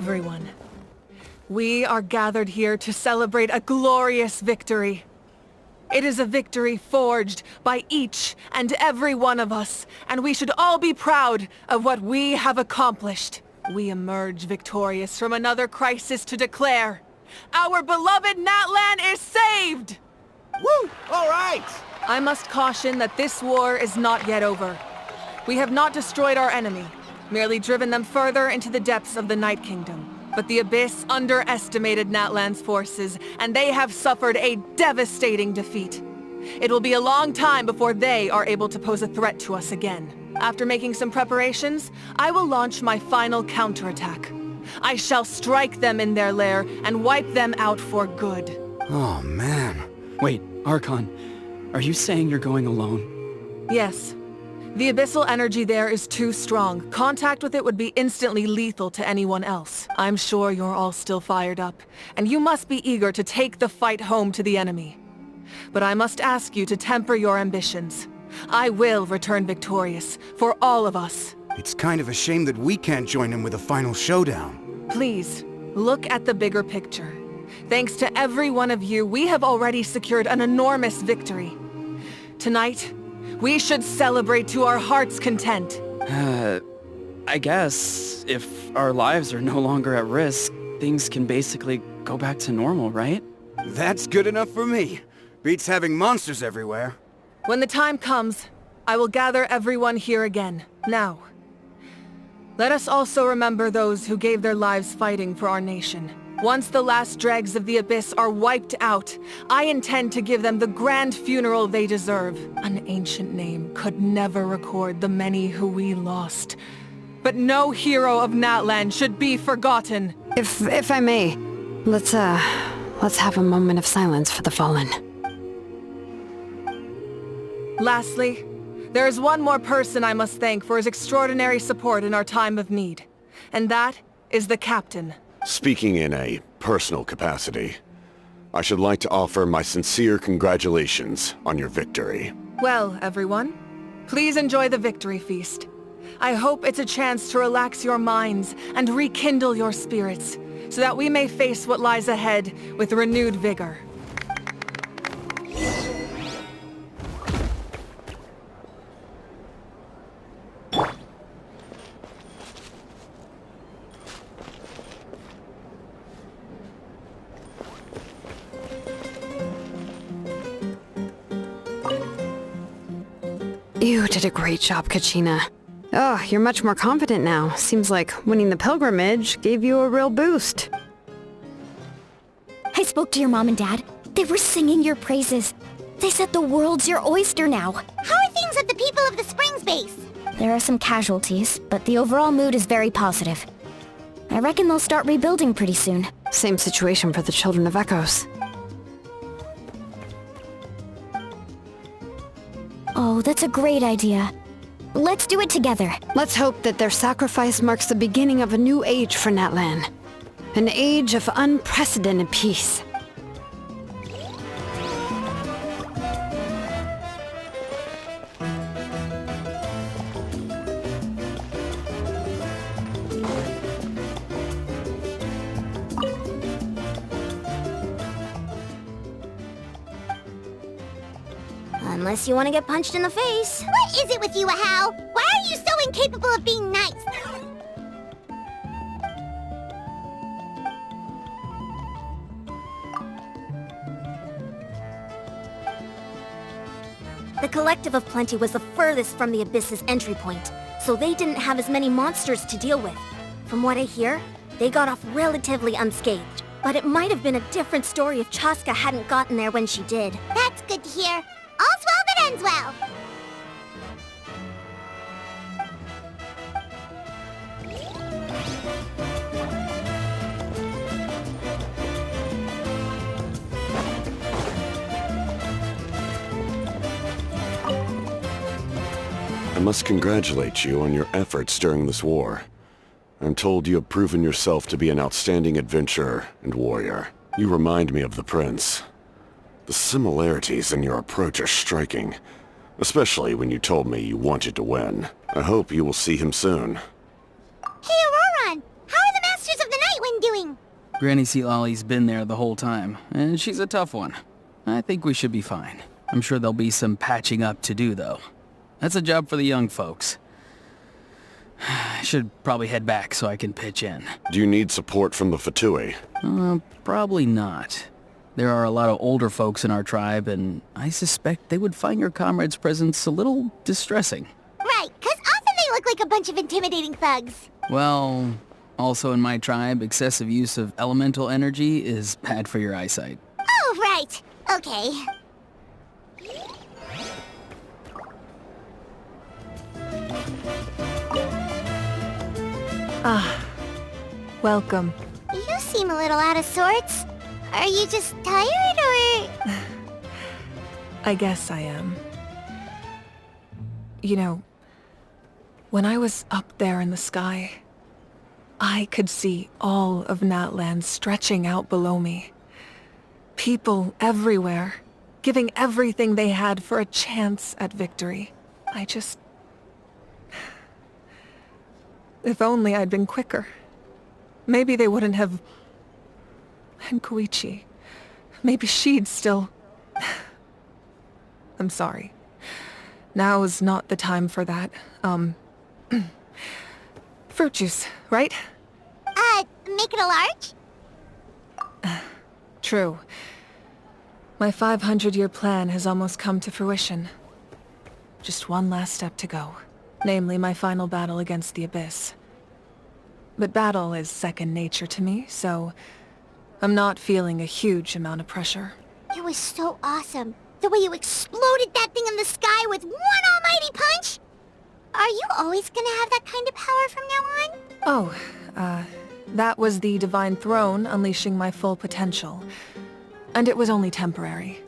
Everyone, we are gathered here to celebrate a glorious victory. It is a victory forged by each and every one of us, and we should all be proud of what we have accomplished. We emerge victorious from another crisis to declare, our beloved Natlan is saved! Woo! All right! I must caution that this war is not yet over. We have not destroyed our enemy, merely driven them further into the depths of the Night Kingdom. But the Abyss underestimated Natlan's forces, and they have suffered a devastating defeat. It will be a long time before they are able to pose a threat to us again. After making some preparations, I will launch my final counterattack. I shall strike them in their lair and wipe them out for good. Oh, man. Wait, Archon, are you saying you're going alone? Yes. The abyssal energy there is too strong. Contact with it would be instantly lethal to anyone else. I'm sure you're all still fired up, and you must be eager to take the fight home to the enemy. But I must ask you to temper your ambitions. I will return victorious, for all of us. It's kind of a shame that we can't join him with a final showdown. Please, look at the bigger picture. Thanks to every one of you, we have already secured an enormous victory. Tonight, we should celebrate to our heart's content. I guess if our lives are no longer at risk, things can basically go back to normal, right? That's good enough for me. Beats having monsters everywhere. When the time comes, I will gather everyone here again. Now, let us also remember those who gave their lives fighting for our nation. Once the last dregs of the Abyss are wiped out, I intend to give them the grand funeral they deserve. An ancient name could never record the many who we lost. But no hero of Natlan should be forgotten. If I may, let's have a moment of silence for the fallen. Lastly, there is one more person I must thank for his extraordinary support in our time of need. And that is the Captain. Speaking in a personal capacity, I should like to offer my sincere congratulations on your victory. Well, everyone, please enjoy the victory feast. I hope it's a chance to relax your minds and rekindle your spirits, so that we may face what lies ahead with renewed vigor. You did a great job, Kachina. Oh, you're much more confident now. Seems like winning the pilgrimage gave you a real boost. I spoke to your mom and dad. They were singing your praises. They said the world's your oyster now. How are things at the People of the Springs base? There are some casualties, but the overall mood is very positive. I reckon they'll start rebuilding pretty soon. Same situation for the Children of Echoes. Oh, that's a great idea. Let's do it together. Let's hope that their sacrifice marks the beginning of a new age for Natlan. An age of unprecedented peace. Unless you want to get punched in the face. What is it with you, Ahau? Why are you so incapable of being nice? The Collective of Plenty was the furthest from the Abyss's entry point, so they didn't have as many monsters to deal with. From what I hear, they got off relatively unscathed. But it might have been a different story if Chaska hadn't gotten there when she did. That's good to hear. All's well that ends well. I must congratulate you on your efforts during this war. I'm told you have proven yourself to be an outstanding adventurer and warrior. You remind me of the Prince. The similarities in your approach are striking, especially when you told me you wanted to win. I hope you will see him soon. Hey, Auroron! How are the Masters of the Night Granny Xilolen's been there the whole time, and she's a tough one. I think we should be fine. I'm sure there'll be some patching up to do, though. That's a job for the young folks. I should probably head back so I can pitch in. Do you need support from the Fatui? Probably not. There are a lot of older folks in our tribe, and I suspect they would find your comrade's presence a little distressing. Right, 'cause often they look like a bunch of intimidating thugs. Well, also in my tribe, excessive use of elemental energy is bad for your eyesight. Oh, right. Okay. Welcome. You seem a little out of sorts. Are you just tired, or...? I guess I am. You know, when I was up there in the sky, I could see all of Natlan stretching out below me. People everywhere, giving everything they had for a chance at victory. If only I'd been quicker. Maybe they wouldn't have... And Koichi. Maybe she'd still... I'm sorry. Now is not the time for that. Fruit juice, right? Make it a large? True. My 500-year plan has almost come to fruition. Just one last step to go. Namely, my final battle against the Abyss. But battle is second nature to me, so... I'm not feeling a huge amount of pressure. It was so awesome. The way you exploded that thing in the sky with one almighty punch! Are you always gonna have that kind of power from now on? Oh, that was the Divine Throne unleashing my full potential. And it was only temporary.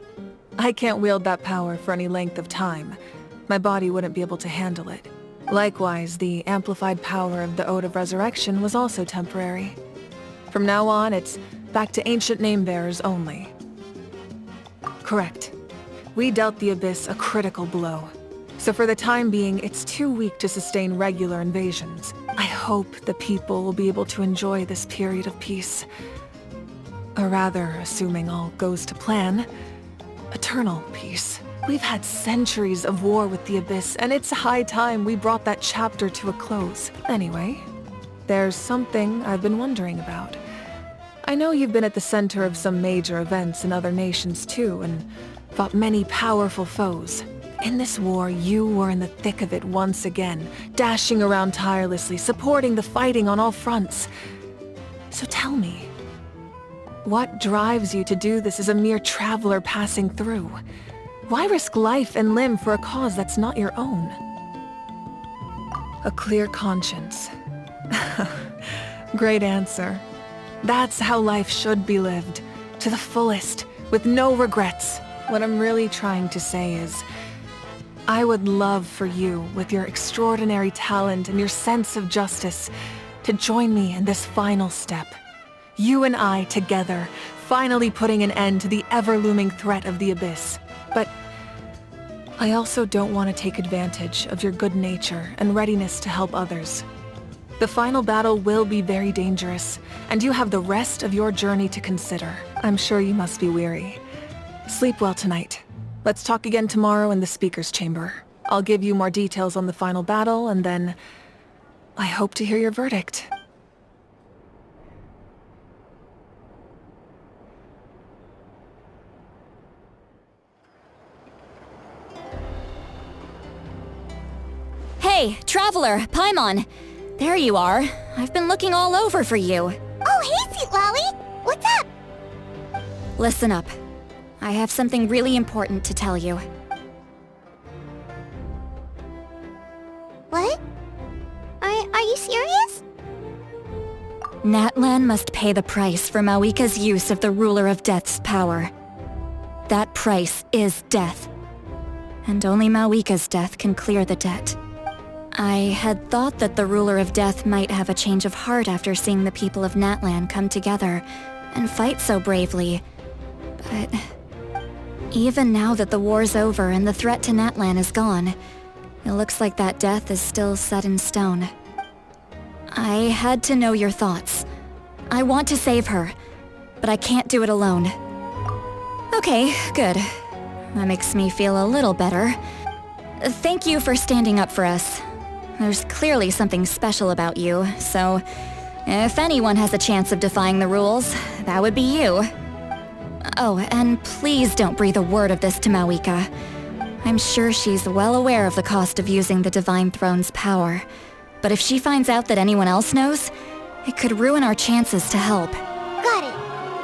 I can't wield that power for any length of time. My body wouldn't be able to handle it. Likewise, the amplified power of the Ode of Resurrection was also temporary. From now on, it's back to ancient name-bearers only. Correct. We dealt the Abyss a critical blow. So for the time being, it's too weak to sustain regular invasions. I hope the people will be able to enjoy this period of peace. Or rather, assuming all goes to plan, eternal peace. We've had centuries of war with the Abyss, and it's high time we brought that chapter to a close. Anyway, there's something I've been wondering about. I know you've been at the center of some major events in other nations too, and fought many powerful foes. In this war, you were in the thick of it once again, dashing around tirelessly, supporting the fighting on all fronts. So tell me, what drives you to do this as a mere traveler passing through? Why risk life and limb for a cause that's not your own? A clear conscience. Great answer. That's how life should be lived, to the fullest, with no regrets. What I'm really trying to say is, I would love for you, with your extraordinary talent and your sense of justice, to join me in this final step. You and I together, finally putting an end to the ever-looming threat of the Abyss. But I also don't want to take advantage of your good nature and readiness to help others. The final battle will be very dangerous, and you have the rest of your journey to consider. I'm sure you must be weary. Sleep well tonight. Let's talk again tomorrow in the speaker's chamber. I'll give you more details on the final battle, and then I hope to hear your verdict. Hey, Traveler, Paimon! There you are. I've been looking all over for you. Oh, hey, Sweet Lolly! What's up? Listen up. I have something really important to tell you. What? Are you serious? Natlan must pay the price for Mavuika's use of the Ruler of Death's power. That price is death. And only Mavuika's death can clear the debt. I had thought that the Ruler of Death might have a change of heart after seeing the people of Natlan come together and fight so bravely. But even now that the war's over and the threat to Natlan is gone, it looks like that death is still set in stone. I had to know your thoughts. I want to save her, but I can't do it alone. Okay, good. That makes me feel a little better. Thank you for standing up for us. There's clearly something special about you, so if anyone has a chance of defying the rules, that would be you. Oh, and please don't breathe a word of this to Mavuika. I'm sure she's well aware of the cost of using the Divine Throne's power. But if she finds out that anyone else knows, it could ruin our chances to help. Got it.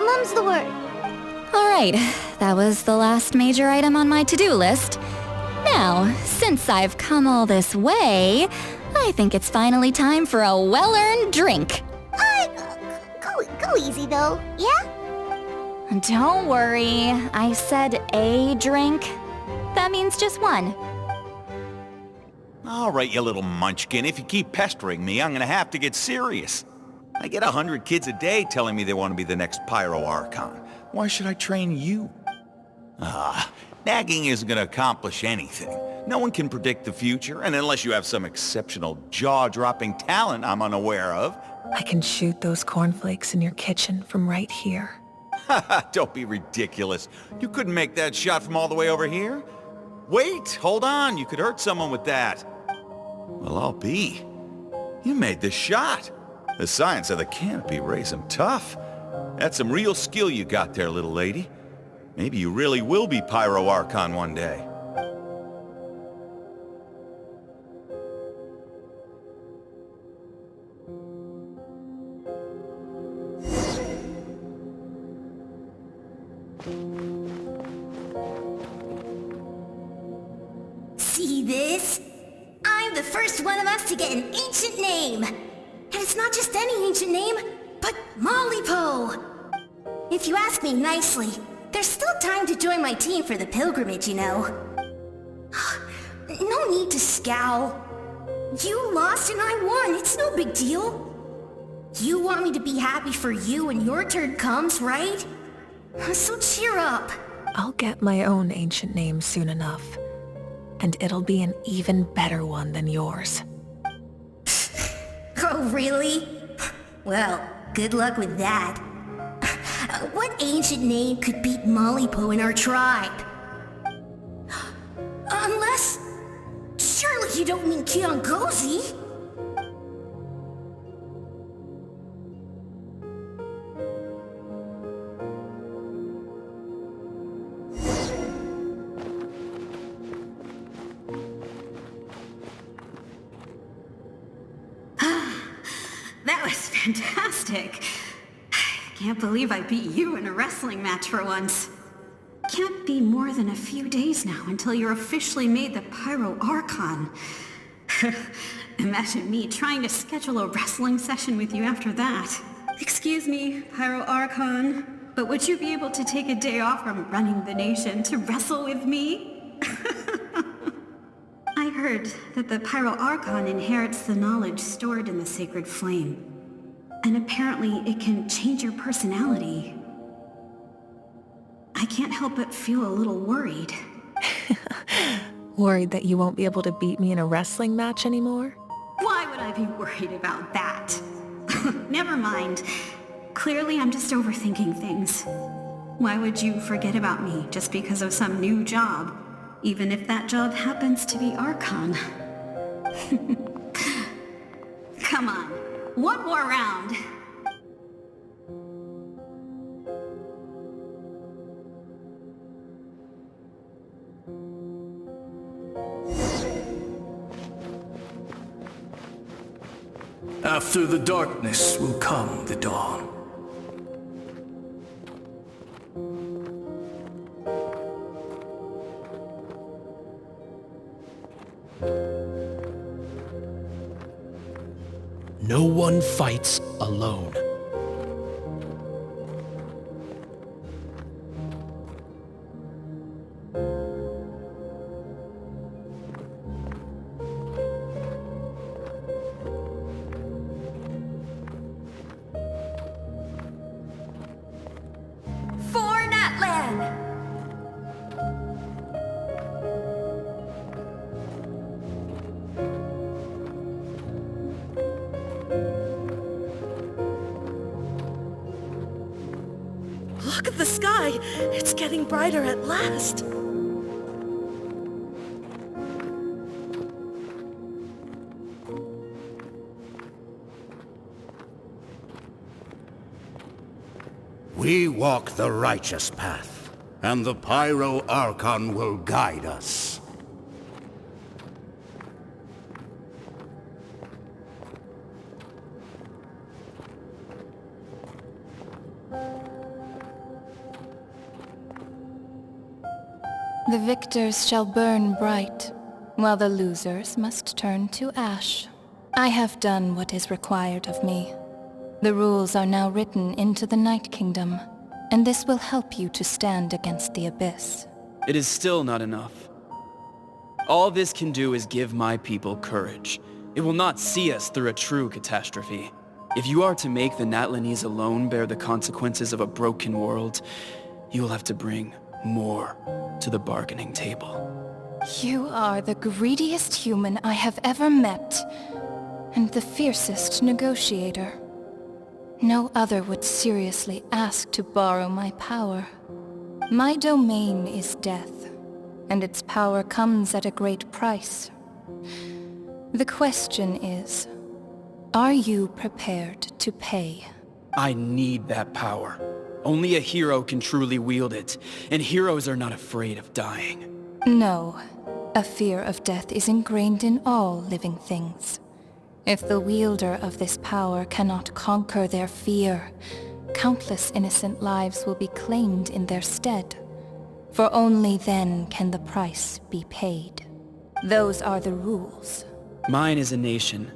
Mum's the word. Alright, that was the last major item on my to-do list. Now, since I've come all this way, I think it's finally time for a well-earned drink. Go easy though, yeah? Don't worry, I said a drink. That means just one. All right, you little munchkin. If you keep pestering me, I'm gonna have to get serious. I get 100 kids a day telling me they want to be the next Pyro Archon. Why should I train you? Nagging isn't gonna accomplish anything. No one can predict the future, and unless you have some exceptional jaw-dropping talent I'm unaware of. I can shoot those cornflakes in your kitchen from right here. Don't be ridiculous. You couldn't make that shot from all the way over here? Wait, hold on. You could hurt someone with that. Well, I'll be. You made the shot. The science of the canopy raised him tough. That's some real skill you got there, little lady. Maybe you really will be Pyro Archon one day. See this? I'm the first one of us to get an ancient name. And it's not just any ancient name, but Malipo. If you ask me nicely, there's still time to join my team for the pilgrimage, you know. No need to scowl. You lost and I won, it's no big deal. You want me to be happy for you when your turn comes, right? So cheer up. I'll get my own ancient name soon enough. And it'll be an even better one than yours. Oh, really? Well, good luck with that. What ancient name could beat Malipo in our tribe? Unless... surely you don't mean Kiangozi? That was fantastic. Can't believe I beat you in a wrestling match for once. Can't be more than a few days now until you're officially made the Pyro Archon. Imagine me trying to schedule a wrestling session with you after that. Excuse me, Pyro Archon, but would you be able to take a day off from running the nation to wrestle with me? I heard that the Pyro Archon inherits the knowledge stored in the sacred flame. And apparently it can change your personality. I can't help but feel a little worried. Worried that you won't be able to beat me in a wrestling match anymore? Why would I be worried about that? Never mind. Clearly I'm just overthinking things. Why would you forget about me just because of some new job? Even if that job happens to be Archon. Come on, one more round. After the darkness will come the dawn. No one fights alone. For Natlan! Look at the sky! It's getting brighter at last! We walk the righteous path, and the Pyro Archon will guide us. The victors shall burn bright, while the losers must turn to ash. I have done what is required of me. The rules are now written into the Night Kingdom, and this will help you to stand against the Abyss. It is still not enough. All this can do is give my people courage. It will not see us through a true catastrophe. If you are to make the Natlanese alone bear the consequences of a broken world, you will have to bring more to the bargaining table. You are the greediest human I have ever met, and the fiercest negotiator. No other would seriously ask to borrow my power. My domain is death, and its power comes at a great price. The question is, are you prepared to pay? I need that power. Only a hero can truly wield it, and heroes are not afraid of dying. No, a fear of death is ingrained in all living things. If the wielder of this power cannot conquer their fear, countless innocent lives will be claimed in their stead. For only then can the price be paid. Those are the rules. Mine is a nation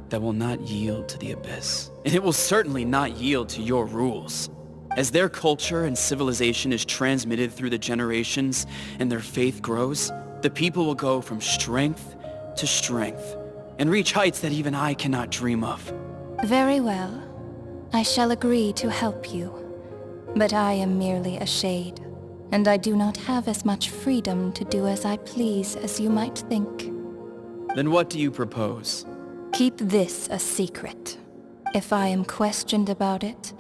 that will not yield to the Abyss, and it will certainly not yield to your rules. As their culture and civilization is transmitted through the generations and their faith grows, the people will go from strength to strength and reach heights that even I cannot dream of. Very well. I shall agree to help you. But I am merely a shade, and I do not have as much freedom to do as I please as you might think. Then what do you propose? Keep this a secret. If I am questioned about it,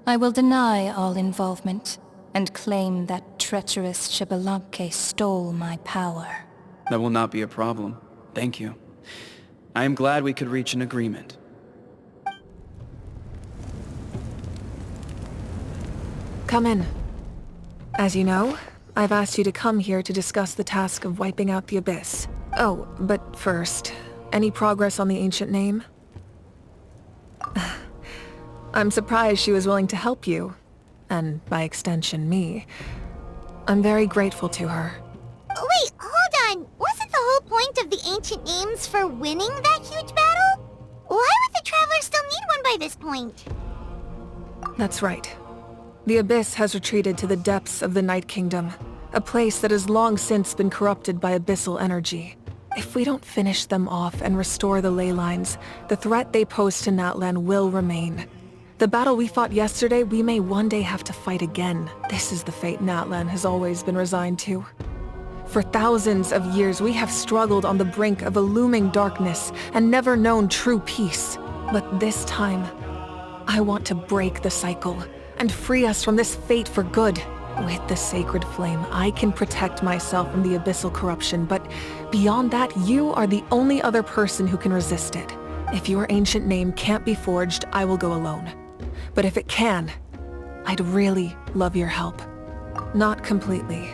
I will deny all involvement and claim that treacherous Xbalanque stole my power. That will not be a problem. Thank you. I am glad we could reach an agreement. Come in. As you know, I've asked you to come here to discuss the task of wiping out the Abyss. Oh, but first, any progress on the ancient name? I'm surprised she was willing to help you, and by extension me. I'm very grateful to her. Wait, hold on! Wasn't the whole point of the ancient names for winning that huge battle? Why would the Traveler still need one by this point? That's right. The Abyss has retreated to the depths of the Night Kingdom, a place that has long since been corrupted by abyssal energy. If we don't finish them off and restore the ley lines, the threat they pose to Natlan will remain. The battle we fought yesterday, we may one day have to fight again. This is the fate Natlan has always been resigned to. For thousands of years, we have struggled on the brink of a looming darkness and never known true peace. But this time, I want to break the cycle and free us from this fate for good. With the sacred flame, I can protect myself from the abyssal corruption, but beyond that, you are the only other person who can resist it. If your ancient name can't be forged, I will go alone. But if it can, I'd really love your help. Not completely.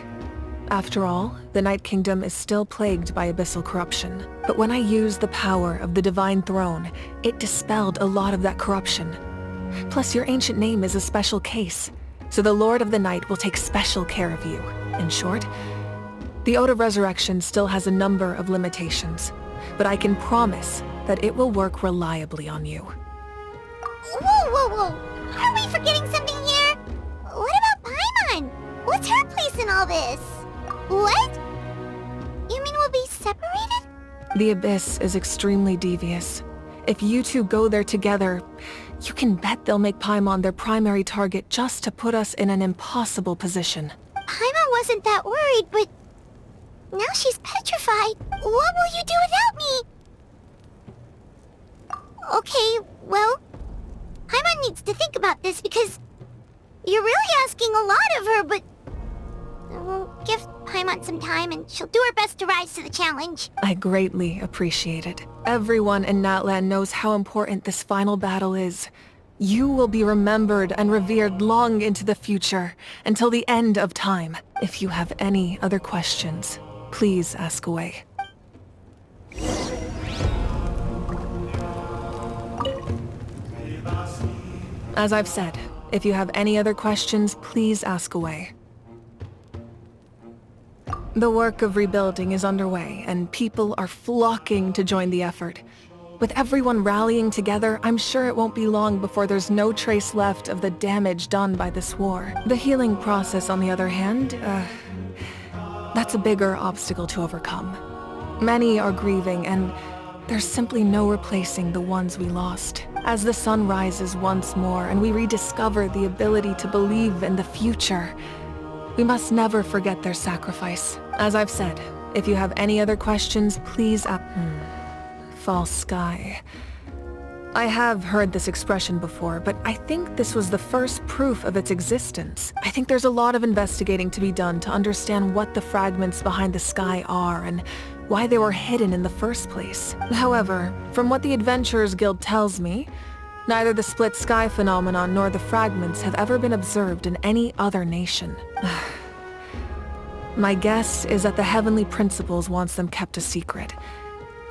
After all, the Night Kingdom is still plagued by abyssal corruption. But when I used the power of the Divine Throne, it dispelled a lot of that corruption. Plus, your ancient name is a special case, so the Lord of the Night will take special care of you. In short, the Ode of Resurrection still has a number of limitations, but I can promise that it will work reliably on you. Whoa, whoa, whoa! Are we forgetting something here? What about Paimon? What's her place in all this? What? You mean we'll be separated? The Abyss is extremely devious. If you two go there together, you can bet they'll make Paimon their primary target just to put us in an impossible position. Paimon wasn't that worried, but now she's petrified. What will you do without me? Okay, well, Paimon needs to think about this because You're really asking a lot of her, but... We'll give Paimon some time and she'll do her best to rise to the challenge. I greatly appreciate it. Everyone in Natlan knows how important this final battle is. You will be remembered and revered long into the future, until the end of time. If you have any other questions, please ask away. As I've said, if you have any other questions, please ask away. The work of rebuilding is underway, and people are flocking to join the effort. With everyone rallying together, I'm sure it won't be long before there's no trace left of the damage done by this war. The healing process, on the other hand, that's a bigger obstacle to overcome. Many are grieving, and there's simply no replacing the ones we lost. As the sun rises once more and we rediscover the ability to believe in the future, we must never forget their sacrifice. As I've said, if you have any other questions, please False sky. I have heard this expression before, but I think this was the first proof of its existence. I think there's a lot of investigating to be done to understand what the fragments behind the sky are and why they were hidden in the first place. However, from what the Adventurers Guild tells me, neither the split sky phenomenon nor the fragments have ever been observed in any other nation. My guess is that the Heavenly Principles wants them kept a secret.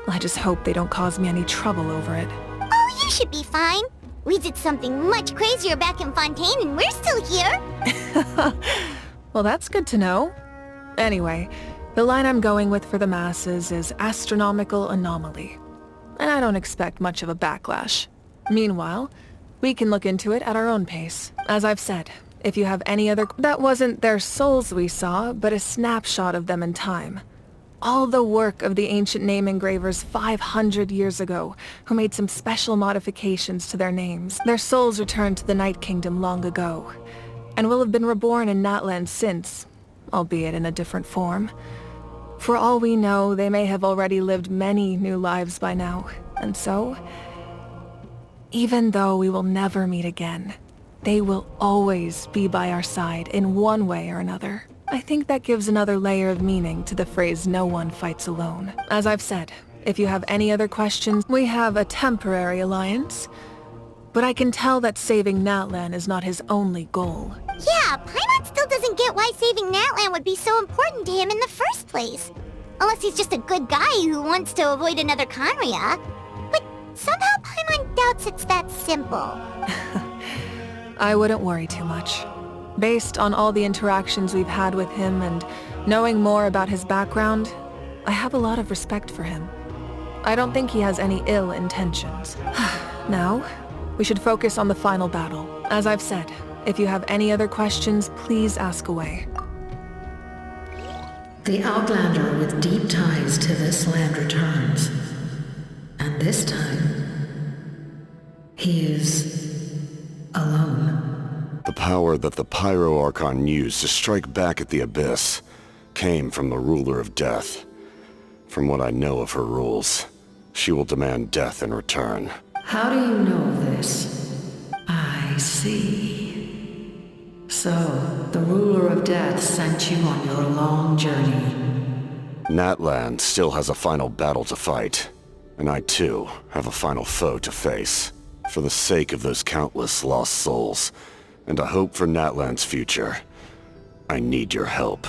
I just hope they don't cause me any trouble over it. Oh, you should be fine. We did something much crazier back in Fontaine and we're still here. Well, that's good to know. Anyway, the line I'm going with for the masses is astronomical anomaly. And I don't expect much of a backlash. Meanwhile, we can look into it at our own pace. As I've said, if you have any other... That wasn't their souls we saw, but a snapshot of them in time. All the work of the ancient name engravers 500 years ago, who made some special modifications to their names. Their souls returned to the Night Kingdom long ago, and will have been reborn in Natlan since, albeit in a different form. For all we know, they may have already lived many new lives by now, and so... Even though we will never meet again, they will always be by our side in one way or another. I think that gives another layer of meaning to the phrase "no one fights alone." As I've said, if you have any other questions, we have a temporary alliance, but I can tell that saving Natlan is not his only goal. Yeah, Paimon still doesn't get why saving Natlan would be so important to him in the first place. Unless he's just a good guy who wants to avoid another Conria. But somehow Paimon doubts it's that simple. I wouldn't worry too much. Based on all the interactions we've had with him and knowing more about his background, I have a lot of respect for him. I don't think he has any ill intentions. Now, we should focus on the final battle. As I've said, if you have any other questions, please ask away. The Outlander with deep ties to this land returns. And this time, he is alone. The power that the Pyro Archon used to strike back at the Abyss came from the Ruler of Death. From what I know of her rules, she will demand death in return. How do you know this? I see. So, the Ruler of Death sent you on your long journey. Natlan still has a final battle to fight, and I too have a final foe to face. For the sake of those countless lost souls, and a hope for Natlan's future, I need your help.